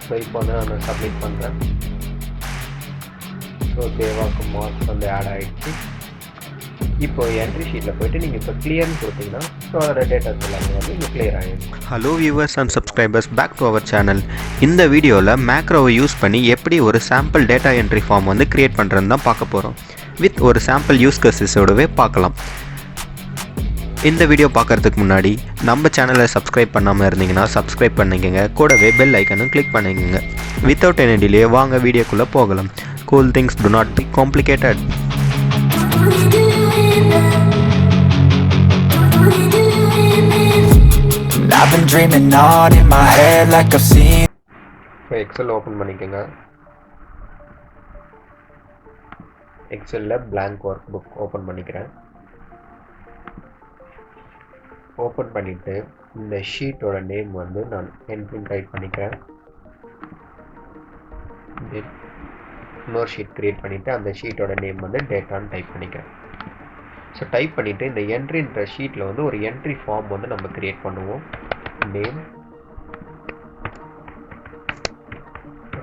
So இப்போ வந்து நான் சப்மிட் பண்ணுறேன். ஸோ தேவாக்கு மார்க்ஸ் வந்து ஆட் ஆகிடுச்சு. இப்போ என்ட்ரி ஷீட்டில் போய்ட்டு நீங்கள் இப்போ கிளியர்னு கொடுத்தீங்கன்னா ஸோ அதோட டேட்டாஸ் எல்லாமே வந்து இங்கே கிளியர் ஆகிடும். Hello viewers and subscribers, back to our channel. இந்த வீடியோவில் மேக்ரோவை யூஸ் பண்ணி எப்படி ஒரு சாம்பிள் டேட்டா என்ட்ரி ஃபார்ம் வந்து க்ரியேட் பண்ணுறதுன்னு தான் பார்க்க போகிறோம். வித் ஒரு சாம்பிள் யூஸ் கேஸஸோடவே பார்க்கலாம். இந்த வீடியோ பார்க்குறதுக்கு முன்னாடி நம்ம சேனலை சப்ஸ்கிரைப் பண்ணாமல் இருந்தீங்கன்னா சப்ஸ்கிரைப் பண்ணிக்கோங்க. கூடவே பெல் ஐக்கனும் கிளிக் பண்ணிக்கோங்க. வித்தவுட் எனி டிலே வாங்க வீடியோக்குள்ளே போகலாம். Cool things to not be complicated. I've been dreaming on in my head like I've seen. So XL open பண்ணிக்கோங்க. எக்ஸலில் blank ஒர்க் புக் ஓப்பன் பண்ணிக்கிறேன். ஓப்பன் பண்ணிவிட்டு இந்த ஷீட்டோட நேம் வந்து நான் என்ட்ரின்னு டைப் பண்ணிக்கிறேன். இன்னொரு ஷீட் க்ரியேட் பண்ணிவிட்டு அந்த ஷீட்டோட நேம் வந்து டேட்டான்னு டைப் பண்ணிக்கிறேன். ஸோ டைப் பண்ணிவிட்டு இந்த என்ட்ரின்ற ஷீட்டில் வந்து ஒரு என்ட்ரி ஃபார்ம் வந்து நம்ம க்ரியேட் பண்ணுவோம். Name,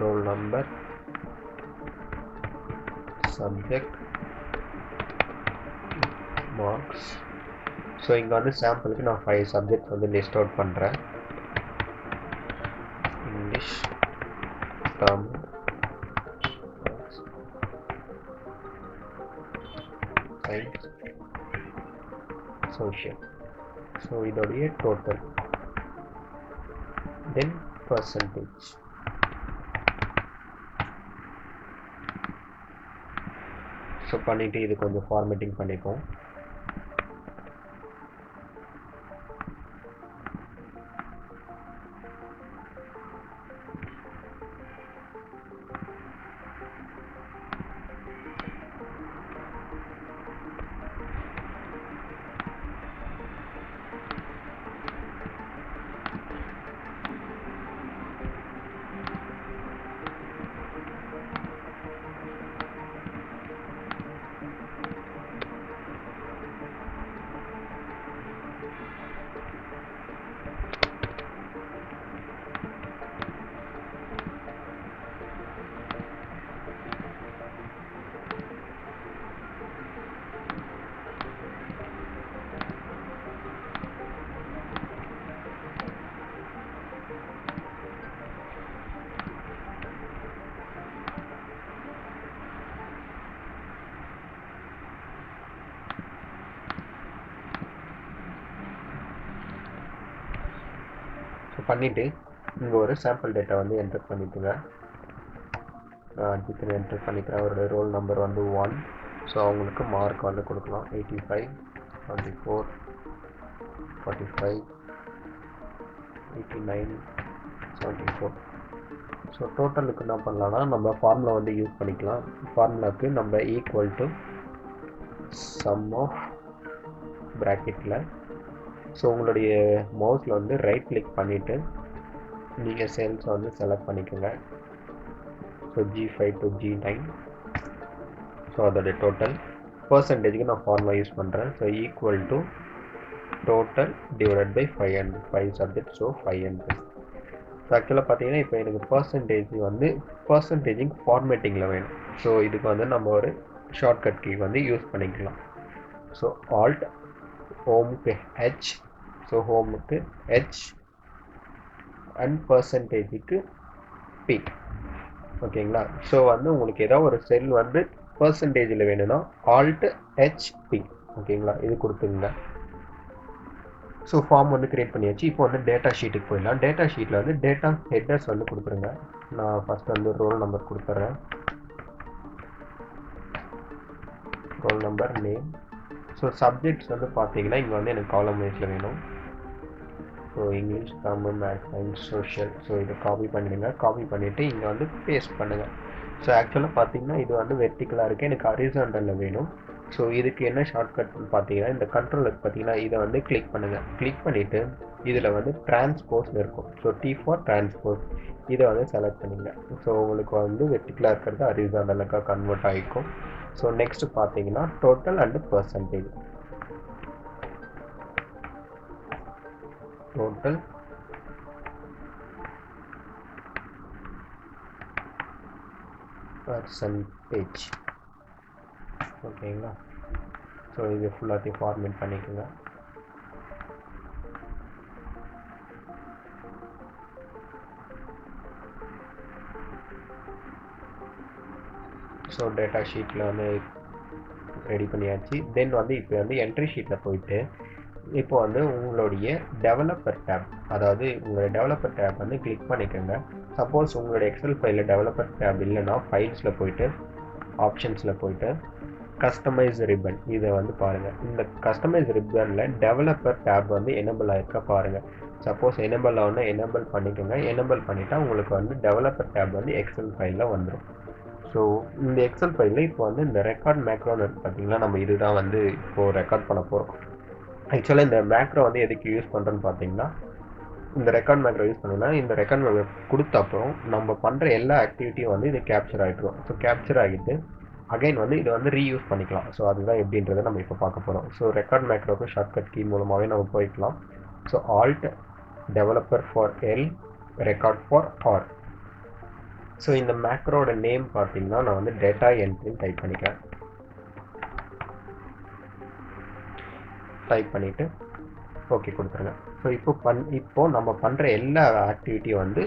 roll number, subject, marks. So இங்கே வந்து சாம்பிளுக்கு நான் 5 சப்ஜெக்ட்ஸ் வந்து லிஸ்ட் அவுட் பண்ணுறேன். English, Tamil, science, social. So இதோடைய டோட்டல், தென் பர்சன்டேஜ். ஸோ பண்ணிவிட்டு இது கொஞ்சம் ஃபார்மேட்டிங் பண்ணிப்போம். பண்ணிவிட்டு இங்கே ஒரு சாம்பிள் டேட்டா வந்து என்டர் பண்ணிட்டுங்க. நான் அஜித் என்டர் பண்ணிக்கிறேன். அவருடைய ரோல் நம்பர் வந்து 1. ஸோ அவங்களுக்கு மார்க் வந்து கொடுக்கலாம். 85, 24, 45, 89, 74. ஸோ டோட்டலுக்கு என்ன பண்ணலான்னா நம்ம ஃபார்முலா வந்து யூஸ் பண்ணிக்கலாம். ஃபார்முலாவுக்கு நம்ம ஈக்குவல் டு சம் ஆஃப் ப்ராக்கெட்டில். ஸோ உங்களுடைய மவுஸில் வந்து ரைட் கிளிக் பண்ணிவிட்டு நீங்கள் செல்ஸை வந்து செலக்ட் பண்ணிக்கோங்க. So G5 to G9. So அதோடைய டோட்டல் பர்சன்டேஜுக்கு நான் ஃபார்முலா யூஸ் பண்ணுறேன். So equal to total divided by 500, 5 subject. So 500. So ஆக்சுவலாக பார்த்தீங்கன்னா இப்போ எனக்கு பர்சன்டேஜ் வந்து பர்சன்டேஜிங் ஃபார்மேட்டிங்கில் வேணும். ஸோ இதுக்கு வந்து நம்ம ஒரு ஷார்ட்கட் கீ வந்து யூஸ் பண்ணிக்கலாம். ஸோ ஆல்ட், ஹோமுக்கு H, ஸோ ஹோமுக்கு H அண்ட் பர்சன்டேஜுக்கு P. ஓகேங்களா? ஸோ வந்து உங்களுக்கு ஏதாவது ஒரு செல் வந்து பர்சன்டேஜில் வேணும்னா ஆல்ட் HP. ஓகேங்களா? இது கொடுத்துங்க. ஸோ ஃபார்ம் வந்து க்ரியேட் பண்ணியாச்சு. இப்போ வந்து டேட்டா ஷீட்டுக்கு போயிடலாம். டேட்டா ஷீட்டில் வந்து டேட்டா ஹெட்டர்ஸ் வந்து கொடுத்துருங்க. நான் ஃபஸ்ட் வந்து ரோல் நம்பர் கொடுத்துட்றேன். Roll number, name. So subjects வந்து பார்த்தீங்கன்னா இங்கே வந்து எனக்கு காலம் வைஸில் வேணும். So English, Tamil, maths, science, social. So இதை காப்பி பண்ணிடுங்க. காப்பி பண்ணிவிட்டு இங்கே வந்து பேஸ்ட் பண்ணுங்கள். ஸோ ஆக்சுவலாக பார்த்தீங்கன்னா இது வந்து வெர்டிக்கலாக இருக்குது, எனக்கு ஹரிசாண்டலில் வேணும். ஸோ இதுக்கு என்ன ஷார்ட்கட்னு பார்த்தீங்கன்னா இந்த கண்ட்ரோலுக்கு பார்த்தீங்கன்னா இதை வந்து கிளிக் பண்ணுங்கள். கிளிக் பண்ணிவிட்டு இதில் வந்து டிரான்ஸ்போஸ்னு இருக்கும். So T for transpose. இதை வந்து செலக்ட் பண்ணிங்க. ஸோ உங்களுக்கு வந்து வெர்டிக்கலாக இருக்கிறது ஹரிசாண்டலுக்காக கன்வெர்ட் ஆகிக்கும். ஸோ நெக்ஸ்ட்டு பார்த்தீங்கன்னா total and percentage. Total percentage. ஓகேங்களா. ஸோ இது ஃபுல்லாத்தையும் ஃபார்மேட் பண்ணிக்கோங்க. ஸோ டேட்டா ஷீட்டில் வந்து ரெடி பண்ணியாச்சு. தென் வந்து இப்போ வந்து என்ட்ரி ஷீட்டில் போயிட்டு இப்போ வந்து உங்களுடைய டெவலப்பர் டேப், அதாவது உங்களுடைய டெவலப்பர் டேப் வந்து கிளிக் பண்ணிக்கோங்க. சப்போஸ் உங்களுடைய எக்ஸல் ஃபைலில் டெவலப்பர் டேப் இல்லைன்னா ஃபைல்ஸில் போயிட்டு ஆப்ஷன்ஸில் போயிட்டு கஸ்டமைஸ் ரிப்பன் இதை வந்து பாருங்கள். இந்த கஸ்டமைஸ் ரிப்பனில் டெவலப்பர் டேப் வந்து எனேபிள் ஆகிருக்க பாருங்கள். சப்போஸ் எனேபிள் ஆகுனா எனேபிள் பண்ணிக்கோங்க. எனேபிள் பண்ணிட்டா உங்களுக்கு வந்து டெவலப்பர் டேப் வந்து எக்ஸல் ஃபைலில் வந்துடும். ஸோ இந்த எக்ஸல் ஃபைலில் இப்போ வந்து இந்த ரெக்கார்ட் மேக்ரோன்னு இருக்குது பார்த்தீங்கன்னா, நம்ம இதுதான் வந்து இப்போது ரெக்கார்ட் பண்ண போகிறோம். ஆக்சுவலாக இந்த மேக்ரோ வந்து எதுக்கு யூஸ் பண்ணுறோன்னு பார்த்தீங்கன்னா, இந்த ரெக்கார்ட் மேக்ரோ யூஸ் பண்ணோன்னா இந்த ரெக்கார்ட் மேக்ரோ கொடுத்த அப்புறம் நம்ம பண்ணுற எல்லா ஆக்டிவிட்டியும் வந்து இது கேப்சர் ஆகிட்டுரும். ஸோ கேப்சர் ஆகிட்டு அகைன் வந்து இதை வந்து ரீயூஸ் பண்ணிக்கலாம். ஸோ அதுதான் எப்படின்றத நம்ம இப்போ பார்க்க போகிறோம். ஸோ ரெக்கார்ட் மேக்ரோக்கு ஷார்ட்கட் கீ மூலமாகவே நம்ம போய்க்கலாம். So alt developer for L record for R. So இந்த மேக்ரோட நேம் பார்த்தீங்கன்னா நான் வந்து டேட்டா என்ட்ரின்னு டைப் பண்ணிக்கிறேன். டைப் பண்ணிவிட்டு ஓகே கொடுத்துருங்க. ஸோ இப்போ நம்ம பண்ணுற எல்லா ஆக்டிவிட்டியும் வந்து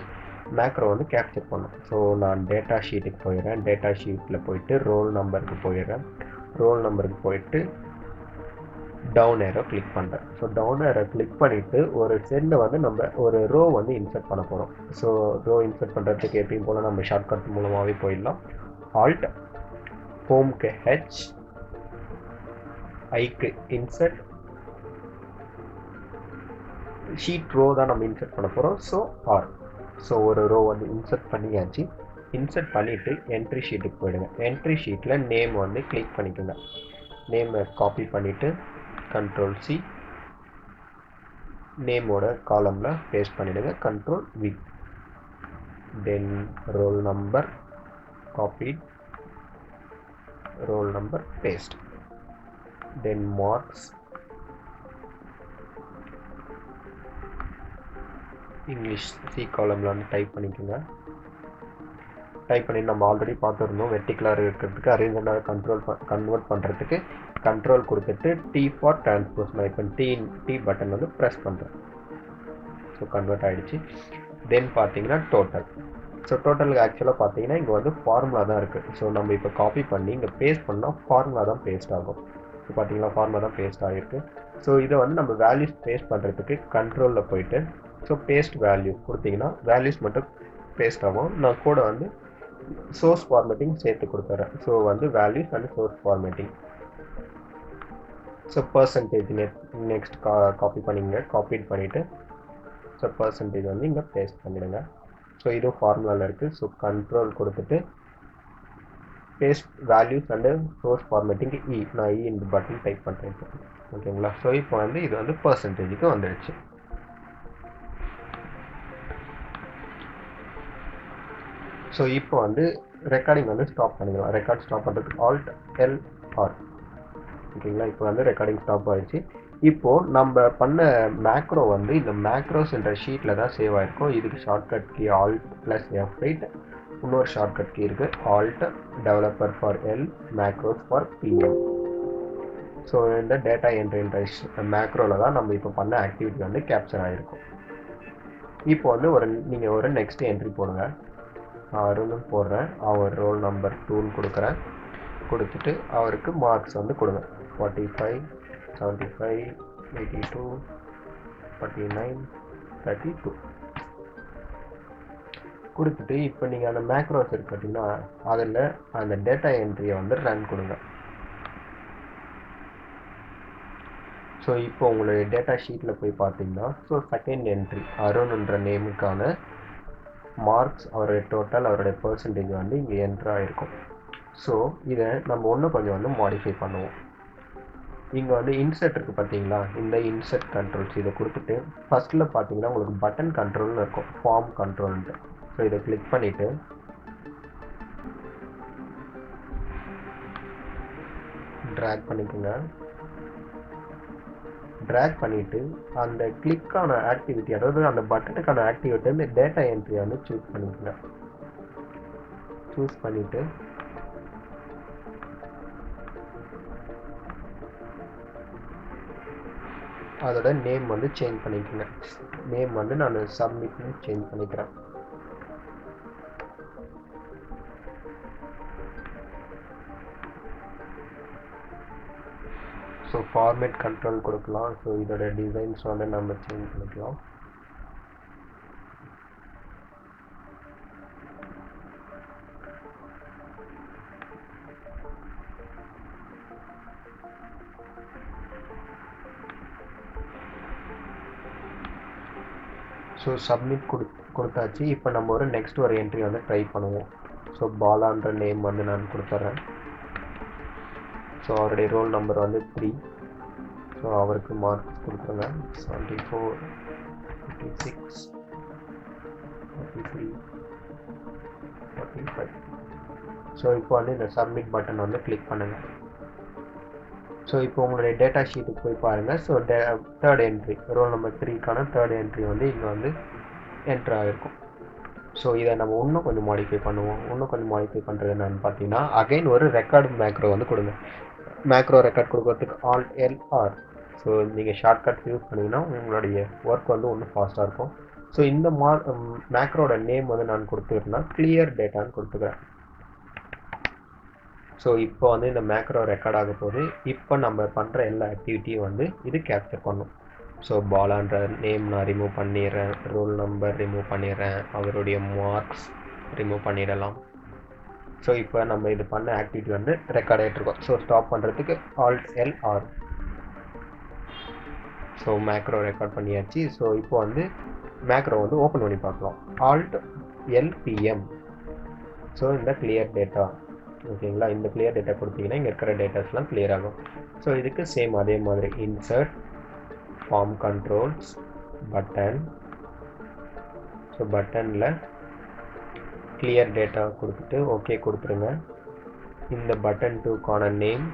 மேக்ரோ வந்து கேப்சர் பண்ணும். ஸோ நான் டேட்டா ஷீட்டுக்கு போயிடுறேன். டேட்டா ஷீட்டில் போயிட்டு ரோல் நம்பருக்கு போயிடுறேன். ரோல் நம்பருக்கு போயிட்டு டவுன் ஏரோ கிளிக் பண்ணுறேன். ஸோ டவுன் ஏரோ கிளிக் பண்ணிவிட்டு ஒரு செல்லில் வந்து நம்ம ஒரு ரோ வந்து இன்சர்ட் பண்ண போகிறோம். ஸோ ரோ இன்சர்ட் பண்ணுறதுக்கு எப்பயும் போல் நம்ம ஷார்ட்கட் மூலமாகவே போயிடலாம். ஆல்ட் ஹோம்க்கு ஹெச், ஐக்கு இன்சர்ட், ஷீட் ரோ தான் நம்ம இன்சர்ட் பண்ண போகிறோம். So R. ஸோ ஒரு ரோ வந்து இன்சர்ட் பண்ணியாச்சு. இன்சர்ட் பண்ணிவிட்டு என்ட்ரி ஷீட்டுக்கு போயிடுங்க. என்ட்ரி ஷீட்டில் நேம் வந்து கிளிக் பண்ணிக்கோங்க. நேமை காப்பி பண்ணிவிட்டு கண்ட்ரோல் சி, நேமோட காலமில் பேஸ்ட் பண்ணிவிடுங்க. Control V. Then roll number copied, roll number paste. Then marks English C காலமில் வந்து டைப் பண்ணிக்கோங்க. டைப் பண்ணி நம்ம ஆல்ரெடி பார்த்துருந்தோம். வெர்டிகுலர் இருக்கிறதுக்கு அரேஞ்ச்மெண்டாக கன்வெர்ட் பண்ணுறதுக்கு கண்ட்ரோல் கொடுத்துட்டு டி ஃபார் டிரான்ஸ்போஸ். நான் இப்போ டி பட்டன் வந்து ப்ரெஸ் பண்ணுறேன். ஸோ கன்வெர்ட் ஆகிடுச்சு. தென் பார்த்தீங்கன்னா டோட்டல். ஸோ டோட்டலுக்கு ஆக்சுவலாக பார்த்தீங்கன்னா இங்கே வந்து ஃபார்முலா தான் இருக்குது. ஸோ நம்ம இப்போ காப்பி பண்ணி இங்கே பேஸ்ட் பண்ணால் ஃபார்முலா தான் பேஸ்ட் ஆகும். ஸோ பார்த்தீங்கன்னா ஃபார்முலா தான் பேஸ்ட் ஆகிருக்கு. ஸோ இதை வந்து நம்ம வேல்யூஸ் பேஸ்ட் பண்ணுறதுக்கு கண்ட்ரோலில் போயிட்டு ஸோ பேஸ்ட் வேல்யூ கொடுத்தீங்கன்னா வேல்யூஸ் மட்டும் பேஸ்ட் ஆகும். நான் கூட வந்து சோர்ஸ் ஃபார்மேட்டிங் சேர்த்து கொடுத்துறேன். ஸோ வந்து values and source formatting. So percentage next copy பண்ணிங்க. காப்பீட் பண்ணிவிட்டு ஸோ பர்சன்டேஜ் வந்து இங்கே பேஸ்ட் பண்ணிவிடுங்க. ஸோ இதுவும் ஃபார்முலாவில் இருக்குது. ஸோ கண்ட்ரோல் கொடுத்துட்டு paste values and source formatting இ. நான் இ இந்த பட்டன் டைப் பண்ணுறேன். ஓகேங்களா. ஸோ இப்போ வந்து இது வந்து பர்சன்டேஜுக்கு வந்துடுச்சு. ஸோ இப்போ வந்து ரெக்கார்டிங் வந்து ஸ்டாப் பண்ணிக்கலாம். ரெக்கார்ட் ஸ்டாப் பண்ணுறதுக்கு ஆல்ட் எல் ஆர். ஓகேங்களா. இப்போ வந்து ரெக்கார்டிங் ஸ்டாப் ஆகிடுச்சு. இப்போது நம்ம பண்ண மேக்ரோ வந்து இந்த மேக்ரோஸ் என்ற ஷீட்டில் தான் சேவ் ஆகிருக்கும். இதுக்கு shortcut key alt plus F8. இன்னொரு ஷார்ட்கட் கீ இருக்குது alt developer for L macros for PM. So இந்த டேட்டா என்ட்ரி மேக்ரோவில் தான் நம்ம இப்போ பண்ண ஆக்டிவிட்டி வந்து கேப்சர் ஆகிருக்கும். இப்போ வந்து நீங்கள் ஒரு நெக்ஸ்ட் என்ட்ரி போடுங்க. அருணும் போடுறேன். அவர் ரோல் நம்பர் 2 கொடுக்குறேன். கொடுத்துட்டு அவருக்கு மார்க்ஸ் வந்து கொடுங்க. 45, 75, 82, 49, 32 கொடுத்துட்டு இப்போ நீங்கள் அந்த மேக்ரோஸ் இருக்கு பார்த்தீங்கன்னா அதில் அந்த டேட்டா என்ட்ரியை வந்து ரன் கொடுங்க. ஸோ இப்போ உங்களுடைய டேட்டா ஷீட்டில் போய் பார்த்தீங்கன்னா ஸோ செகண்ட் என்ட்ரி அருண்ன்ற நேமுக்கான மார்க்ஸ், அவருடைய டோட்டல், அவருடைய பர்சன்டேஜ் வந்து இங்கே என்ட்ரு ஆகிருக்கும். ஸோ இதை நம்ம இன்னும் கொஞ்சம் வந்து மாடிஃபை பண்ணுவோம். இங்கே வந்து இன்சர்ட் இருக்குது பார்த்தீங்களா, இந்த இன்சர்ட் கண்ட்ரோல்ஸ் இதை கொடுத்துட்டு ஃபஸ்ட்டில் பார்த்தீங்கன்னா உங்களுக்கு பட்டன் கண்ட்ரோல்னு இருக்கும், ஃபார்ம் கண்ட்ரோல்ன்ட்டு. ஸோ இதை கிளிக் பண்ணிவிட்டு ட்ராக் பண்ணிக்கோங்க. ட்ராக் பண்ணிவிட்டு அந்த கிளிக்கான ஆக்டிவிட்டி, அதாவது அந்த பட்டனுக்கான ஆக்டிவிட்டி வந்து டேட்டா என்ட்ரியை வந்து சூஸ் பண்ணிக்கோங்க. சூஸ் பண்ணிவிட்டு அதோட நேம் வந்து சேஞ்ச் பண்ணிக்கிறேன். நேம் வந்து நான் சப்மிட்னு சேஞ்ச் பண்ணிக்கிறேன். ஸோ ஃபார்மேட் கண்ட்ரோல் கொடுக்கலாம். ஸோ இதோட டிசைன்ஸ் வந்து நம்ம சேஞ்ச் பண்ணிக்கலாம். ஸோ சப்மிட் கொடுத்தாச்சு. இப்போ நம்ம ஒரு நெக்ஸ்ட் ஒரு என்ட்ரி வந்து ட்ரை பண்ணுவோம். ஸோ பாலான்ற நேம் வந்து நான் கொடுத்துட்றேன். ஸோ அவருடைய ரோல் நம்பர் வந்து 3. ஸோ அவருக்கு மார்க்ஸ் கொடுத்துருங்க. 74, 56, 43, 45. ஸோ இப்போ வந்து இந்த சப்மிட் பட்டன் வந்து கிளிக் பண்ணுங்கள். ஸோ இப்போ உங்களுடைய டேட்டா ஷீட்டுக்கு போய் பாருங்கள். So third entry roll number 3க்கான தேர்ட் என்ட்ரி வந்து இங்கே வந்து என்ட்ரு ஆகிருக்கும். ஸோ இதை நம்ம இன்னும் கொஞ்சம் மாடிஃபை பண்ணுவோம். இன்னும் கொஞ்சம் மாடிஃபை பண்ணுறது என்னன்னு பார்த்தீங்கன்னா, அகைன் ஒரு ரெக்கார்டு மேக்ரோ வந்து கொடுங்க. மேக்ரோ ரெக்கார்ட் கொடுக்கறதுக்கு Alt+L+R. ஸோ நீங்கள் ஷார்ட்கட் யூஸ் பண்ணிங்கன்னா உங்களுடைய ஒர்க் வந்து இன்னும் ஃபாஸ்ட்டாக இருக்கும். ஸோ இந்த மேக்ரோட நேம் வந்து நான் கொடுத்துருந்தேன்னா கிளியர் டேட்டான்னு கொடுத்துக்கிறேன். ஸோ இப்போ வந்து இந்த மேக்ரோ ரெக்கார்ட் ஆக போகுது. இப்போ நம்ம பண்ணுற எல்லா ஆக்டிவிட்டியும் வந்து இது கேப்சர் பண்ணும். ஸோ பாலான்ற நேம் நான் ரிமூவ் பண்ணிடுறேன், ரோல் நம்பர் ரிமூவ் பண்ணிடுறேன், அவருடைய மார்க்ஸ் ரிமூவ் பண்ணிடலாம். ஸோ இப்போ நம்ம இது பண்ண ஆக்டிவிட்டி வந்து ரெக்கார்ட் ஆகிட்ருக்கோம். ஸோ ஸ்டாப் பண்ணுறதுக்கு Alt+L+R. ஸோ மேக்ரோ ரெக்கார்ட் பண்ணியாச்சு. ஸோ இப்போ வந்து மேக்ரோ வந்து ஓப்பன் பண்ணி பார்க்கலாம். Alt+L+PM. ஸோ இந்த கிளியர் டேட்டா, ஓகேங்களா? இந்த கிளியர் டேட்டா கொடுத்தீங்கன்னா இங்கே இருக்கிற டேட்டாஸ்லாம் கிளியர் ஆகும். ஸோ இதுக்கு சேம் அதே மாதிரி insert form controls button. So பட்டனில் கிளியர் டேட்டா கொடுத்துட்டு ஓகே கொடுத்துருங்க. இந்த பட்டன் 2க்கான நேம்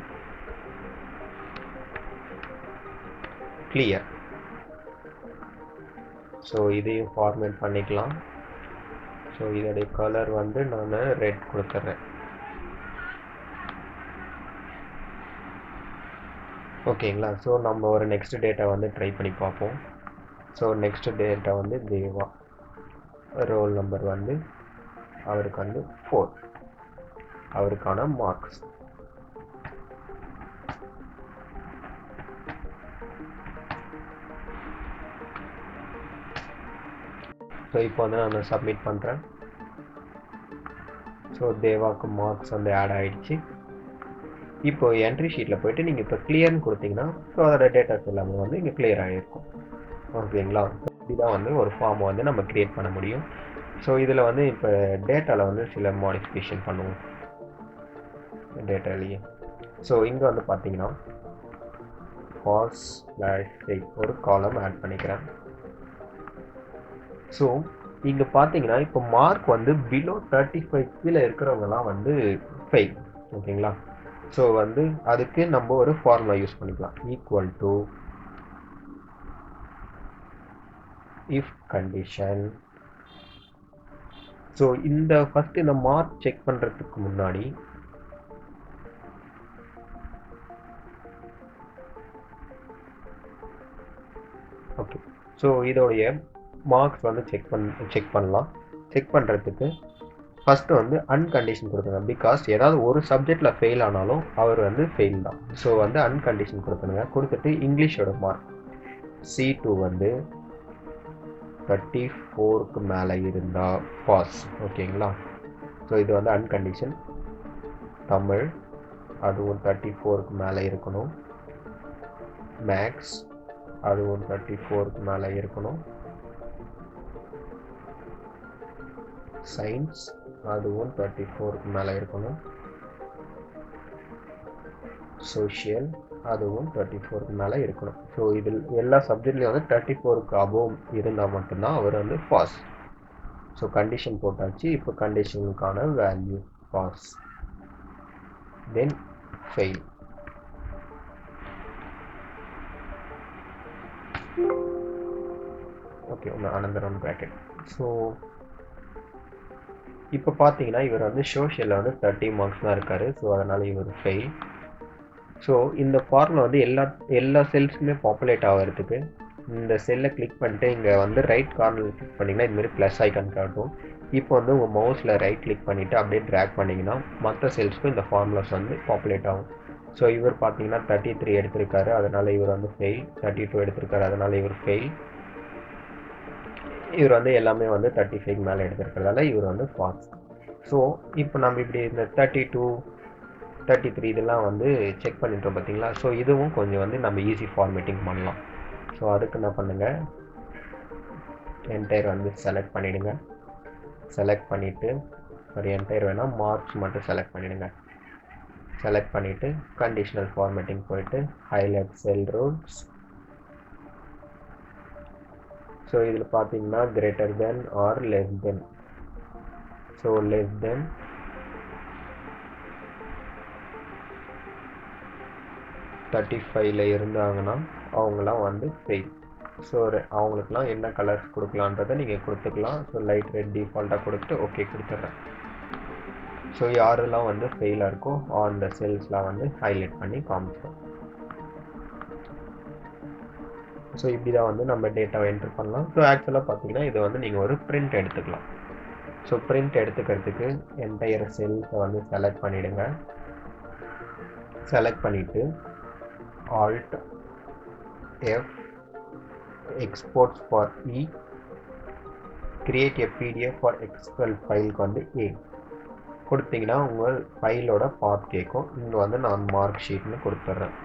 கிளியர். ஸோ இதையும் ஃபார்மேட் பண்ணிக்கலாம். ஸோ இதோடைய கலர் வந்து நான் ரெட் கொடுத்துட்றேன். ஓகேங்களா? ஸோ நம்ம ஒரு நெக்ஸ்ட் டேட்டா வந்து ட்ரை பண்ணி பார்ப்போம். ஸோ நெக்ஸ்ட் டேட்டா வந்து தேவா, ரோல் நம்பர் வந்து அவருக்கு வந்து 4, அவருக்கான மார்க்ஸ். ஸோ இப்போ வந்து நான் சப்மிட் பண்ணுறேன். ஸோ தேவாவுக்கு மார்க்ஸ் வந்து ஆட் ஆகிடுச்சு. இப்போ என்ட்ரி ஷீட்டில் போய்ட்டு நீங்கள் இப்போ கிளியர்னு கொடுத்தீங்கன்னா ஸோ அதோட டேட்டாஸ் எல்லாமே வந்து இங்கே கிளியர் ஆகிருக்கும். ஓகேங்களா? இதுதான் வந்து ஒரு ஃபார்மை வந்து நம்ம க்ரியேட் பண்ண முடியும். ஸோ இதில் வந்து இப்போ டேட்டாவில் வந்து சில மாடிஃபிகேஷன் பண்ணுவோம் டேட்டாலேயே. ஸோ இங்கே வந்து பார்த்தீங்கன்னா cos/8 ஒரு காலம் ஆட் பண்ணிக்கிறேன். ஸோ இங்கே பார்த்தீங்கன்னா இப்போ மார்க் வந்து பிலோ 35 கீழே இருக்கிறவங்கலாம் வந்து ஃபெயில். ஓகேங்களா? ஸோ வந்து அதுக்கு நம்ம ஒரு ஃபார்முலா யூஸ் பண்ணிக்கலாம். Equal to if condition. So இந்த ஃபஸ்ட்டு இந்த மார்க் செக் பண்ணுறதுக்கு முன்னாடி ஓகே, ஸோ இதோடைய மார்க்ஸ் வந்து செக் பண்ணலாம். செக் பண்ணுறதுக்கு ஃபஸ்ட்டு வந்து அன்கண்டிஷன் கொடுத்துருங்க. பிகாஸ் ஏதாவது ஒரு சப்ஜெக்டில் ஃபெயில் ஆனாலும் அவர் வந்து ஃபெயில் தான். ஸோ வந்து அன்கண்டிஷன் கொடுத்துருங்க. கொடுத்துட்டு இங்கிலீஷோட மார்க் C2 வந்து 34க்கு மேலே இருந்தால் பாஸ். ஓகேங்களா? ஸோ இது வந்து அன்கண்டிஷன். தமிழ் அதுவும் 34க்கு மேலே இருக்கணும். மேக்ஸ் அதுவும் 34க்கு மேலே இருக்கணும். சயின்ஸ் அதுவும் 34க்கு மேலே இருக்கணும். சோஷியல் அதுவும் 34க்கு மேலே இருக்கணும். ஸோ இதில் எல்லா சப்ஜெக்ட்லேயும் வந்து 34க்கு அபோவ் இருந்தால் மட்டும்தான் அவர் வந்து பாஸ். ஸோ கண்டிஷன் போட்டாச்சு. இப்போ கண்டிஷனுக்கான value pass, then fail. Okay, another one bracket. So இப்போ பார்த்தீங்கன்னா இவர் வந்து சோஷியலில் வந்து 30 மார்க்ஸ் தான் இருக்கார். ஸோ அதனால் இவர் ஃபெயில். ஸோ இந்த ஃபார்மில் வந்து எல்லா செல்ஸுமே பாப்புலேட் ஆகிறதுக்கு இந்த செல்லை கிளிக் பண்ணிட்டு இங்கே வந்து ரைட் கார்னர் கிளிக் பண்ணிங்கன்னா இதுமாரி ப்ளஸ் ஐக்கான் காட்டும். இப்போ வந்து உங்கள் மவுஸில் ரைட் கிளிக் பண்ணிவிட்டு அப்படியே ட்ராக் பண்ணிங்கன்னா மற்ற செல்ஸ்க்கும் இந்த ஃபார்முலாஸ் வந்து பாப்புலேட் ஆகும். ஸோ இவர் பார்த்தீங்கன்னா 33 எடுத்திருக்காரு, அதனால் இவர் வந்து ஃபெயில். 32 எடுத்திருக்காரு, அதனால் இவர் ஃபெயில். இவர் வந்து எல்லாமே வந்து 35 மேலே எடுத்திருக்கிறதால இவர் வந்து பாஸ். ஸோ இப்போ நம்ம இப்படி இந்த 32 33 இதெல்லாம் வந்து செக் பண்ணிட்டோம் பார்த்தீங்களா. ஸோ இதுவும் கொஞ்சம் வந்து நம்ம ஈஸி ஃபார்மேட்டிங் பண்ணலாம். ஸோ அதுக்கு என்ன பண்ணுங்கள், என்டையர் வந்து செலக்ட் பண்ணிவிடுங்க. செலக்ட் பண்ணிவிட்டு ஒரு என்டையர் வேணால் மார்க்ஸ் மட்டும் செலக்ட் பண்ணிவிடுங்க. செலக்ட் பண்ணிவிட்டு கண்டிஷனல் ஃபார்மேட்டிங் போயிட்டு ஹைலைட் செல் ரூல்ஸ். ஸோ இதில் பார்த்தீங்கன்னா greater than or less than. So less than 35 இருந்தாங்கன்னா அவங்களாம் வந்து ஃபெயில். ஸோ அவங்களுக்குலாம் என்ன கலர்ஸ் கொடுக்கலான்றதை நீங்கள் கொடுத்துக்கலாம். ஸோ லைட் ரெட் டிஃபால்ட்டாக கொடுத்துட்டு ஓகே கொடுத்துட்றேன். ஸோ யாரெல்லாம் வந்து ஃபெயிலாக இருக்கோ அந்த செல்ஸ்லாம் வந்து ஹைலைட் பண்ணி காமிச்சோம். ஸோ இப்படி தான் வந்து நம்ம டேட்டாவை என்ட்ரு பண்ணலாம். ஸோ ஆக்சுவலாக பார்த்தீங்கன்னா இதை வந்து நீங்கள் ஒரு பிரிண்ட் எடுத்துக்கலாம். ஸோ பிரிண்ட் எடுத்துக்கிறதுக்கு என்டையர் செல்ஸை வந்து செலக்ட் பண்ணிவிடுங்க. செலக்ட் பண்ணிவிட்டு Alt F exports for E, create a PDF for Excel ஃபைலுக்கு வந்து A கொடுத்தீங்கன்னா உங்கள் ஃபைலோட பாத் கேட்கும். இங்கே வந்து நான் மார்க் ஷீட்னு கொடுத்துட்றேன்.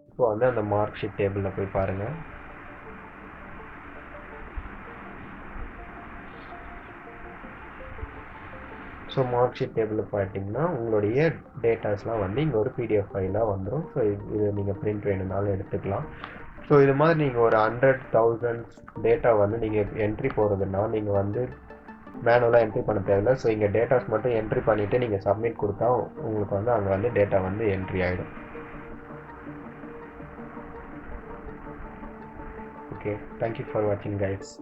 இப்போ வந்து அந்த மார்க் ஷீட் டேபிளில் போய் பாருங்கள். ஸோ மார்க் ஷீட் டேபிளில் பார்த்தீங்கன்னா உங்களுடைய டேட்டாஸ்லாம் வந்து இங்கே ஒரு பிடிஎஃப் ஃபைலாக வந்துடும். ஸோ இது நீங்கள் பிரிண்ட் வேணும்னாலும் எடுத்துக்கலாம். ஸோ இது மாதிரி நீங்கள் ஒரு 100,000 டேட்டா வந்து நீங்கள் என்ட்ரி போகிறதுனா நீங்கள் வந்து மேனுவலாக என்ட்ரி பண்ண தேவையில்லை. ஸோ இங்கே டேட்டாஸ் மட்டும் என்ட்ரி பண்ணிவிட்டு நீங்கள் சப்மிட் கொடுத்தா உங்களுக்கு வந்து அங்கே வந்து டேட்டா வந்து என்ட்ரி ஆகிடும். ஓகே, தேங்க்யூ ஃபார் வாட்சிங் கைஸ்.